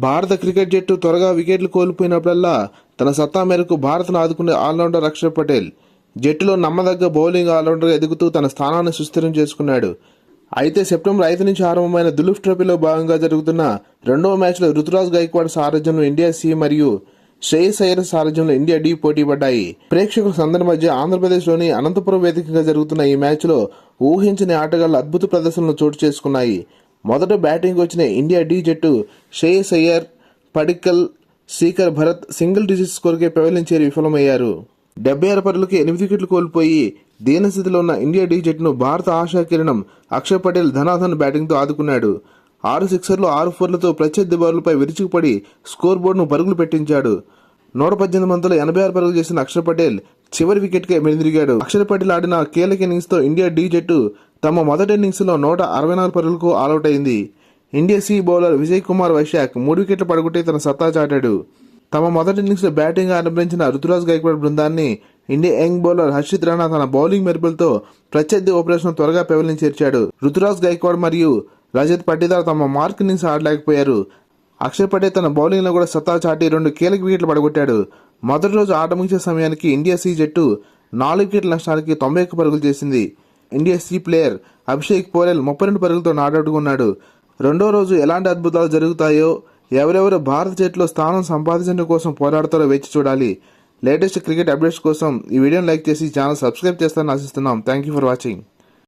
భారత క్రికెట్ జట్టు త్వరగా వికెట్లు కోల్పోయినప్పుడల్లా తన సత్తా మేరకు భారత్ను ఆదుకునే ఆల్రౌండర్ అక్షర్ పటేల్ జట్టులో నమ్మదగ్గ బౌలింగ్ ఆల్రౌండర్గా ఎదుగుతూ తన స్థానాన్ని సుస్థిరం చేసుకున్నాడు. అయితే సెప్టెంబర్ 5 నుంచి ఆరంభమైన దులీప్ ట్రోఫీలో భాగంగా జరుగుతున్న రెండవ మ్యాచ్లో రుతురాజ్ గైక్వాడ్ సారథ్యంలో ఇండియా సి మరియు శ్రేయస్ అయ్యర్ సారథ్యంలో ఇండియా డి పోటీ పడ్డాయి. ప్రేక్షకుల సందడి మధ్య ఆంధ్రప్రదేశ్లోని అనంతపురం వేదికగా జరుగుతున్న ఈ మ్యాచ్లో ఊహించని ఆటగాళ్ల అద్భుత ప్రదర్శనలు చోటు చేసుకున్నాయి. మొదట బ్యాటింగ్ వచ్చిన ఇండియా డి జట్టు శ్రేయస్ అయ్యర్, పడిక్కల్, శీకర్ భరత్ సింగిల్ డిజిట్ స్కోర్కే పెవిలియన్ చేరి విఫలమయ్యారు. 76 పరుగులకి 8 వికెట్లు కోల్పోయి దీనస్థితిలో ఉన్న ఇండియా డి జట్టును భారత ఆశా కిరణం అక్షర్ పటేల్ ధనాధన్ బ్యాటింగ్తో ఆదుకున్నాడు. 6 సిక్సర్లు 6 ఫోర్లతో ప్రత్యర్థి బౌలర్లపై విరుచుకుపడి స్కోర్ బోర్డును పరుగులు పెట్టించాడు. 118 బంతుల్లో 86 పరుగులు చేసిన అక్షర్ పటేల్ చివరి వికెట్కే మెలిదిరిగాడు. అక్షర్ పటేల్ ఆడిన కీలక ఇన్నింగ్స్తో ఇండియా డి జట్టు తమ మొదటి ఇన్నింగ్స్లో 164 పరుగులకు ఆలౌట్ అయింది. India C bowler Vijay Kumar Vyshak 3 వికెట్లు పడగొట్టి తన సత్తా చాటాడు. తమ మొదటి ఇన్నింగ్స్లో బ్యాటింగ్ ఆరంభించిన రుతురాజ్ గైక్వాడ్ బృందాన్ని India young bowler Harshit Rana తన బౌలింగ్ మెరుపులతో ప్రత్యర్థి ఓపెనర్స్ను త్వరగా పెవిలియన్ చేర్చాడు. రుతురాజ్ గైక్వాడ్ మరియు రజత్ పట్టిదార్ తమ మార్క్ ఇన్నింగ్స్ ఆడలేకపోయారు. అక్షర్ పటేల్ తన బౌలింగ్లో కూడా సత్తా చాటి 2 కీలక వికెట్లు పడగొట్టాడు. మొదటి రోజు ఆట ముగిసే సమయానికి ఇండియా సి జట్టు 4 వికెట్ల నష్టానికి 91 పరుగులు చేసింది. India C player Abhishek Porel 32 పరుగులతో నాటౌట్గా ఉన్నాడు. రెండో రోజు ఎలాంటి అద్భుతాలు జరుగుతాయో, ఎవరెవరు భారత జట్టులో స్థానం సంపాదించడం కోసం పోరాడతారో వేచి చూడాలి. లేటెస్ట్ క్రికెట్ అప్డేట్స్ కోసం ఈ వీడియోని లైక్ చేసి ఛానల్ సబ్స్క్రైబ్ చేస్తారని ఆశిస్తున్నాం. Thank you for watching.